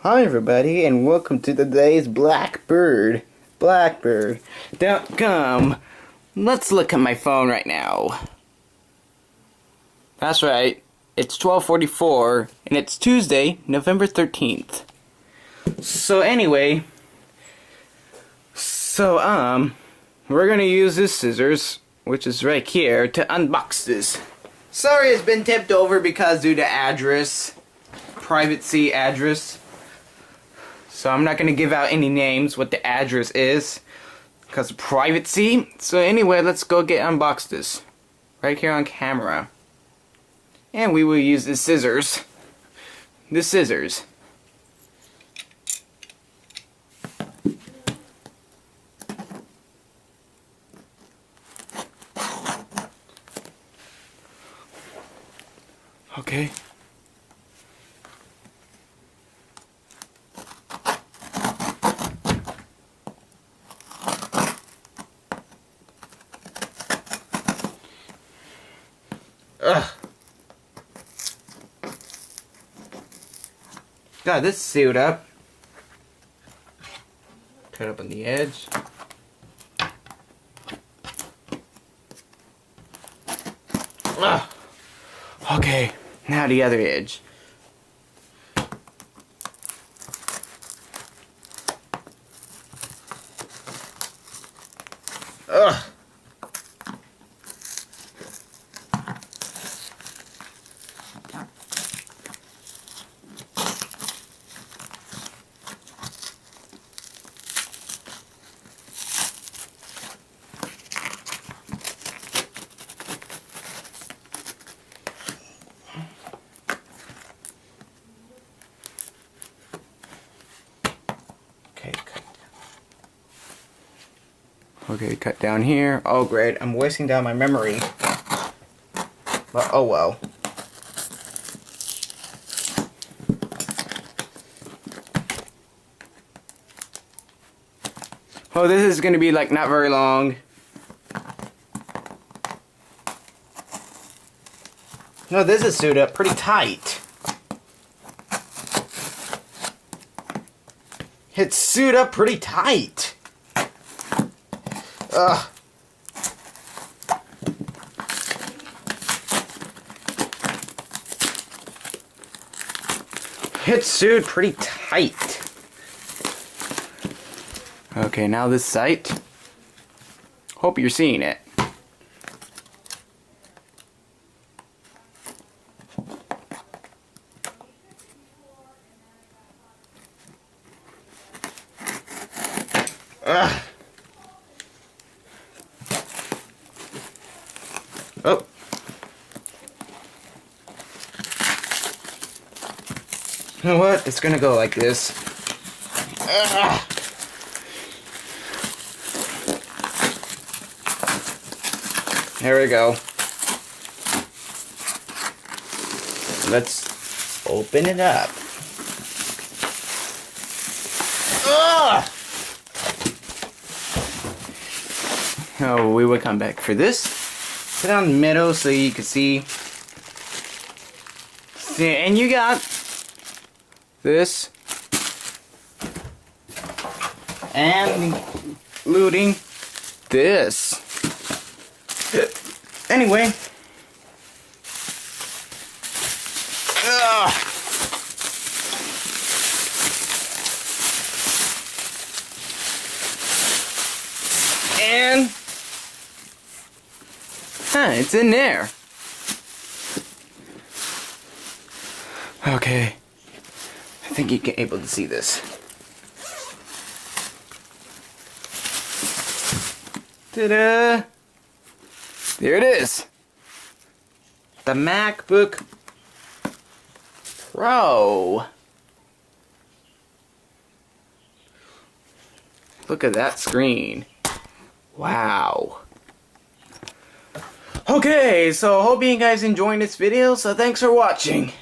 Hi everybody, and welcome to today's Blackbird.com. Let's look at my phone right now. That's right, it's 12:44 and it's Tuesday, November 13th. So anyway, we're gonna use this scissors, which is right here, to unbox this. Sorry it's been tipped over because due to address, privacy address. So I'm not going to give out any names what the address is because of privacy. So anyway, let's go unbox this right here on camera. And we will use the scissors. The scissors. Okay. Ugh. God, this is sealed up. Cut up on the edge. Ugh. Okay, now the other edge. Ugh. Okay, cut down here. Oh great, I'm wasting down my memory. But oh well. Oh, this is gonna be like not very long. No, this is sewed up pretty tight. It's sewed up pretty tight. Ugh. It's sewed pretty tight. Okay, now this site. Hope you're seeing it. Ugh. Oh. You know what? It's gonna go like this. Ugh. There we go. Let's open it up. Ugh. Oh, we will come back for this. Put it on the middle so you can see. And you got this. And including this. Anyway. Ugh. And it's in there. Okay. I think you can able to see this. Ta-da! There it is. The MacBook Pro. Look at that screen. Wow. Okay, so hope you guys enjoying this video, so thanks for watching.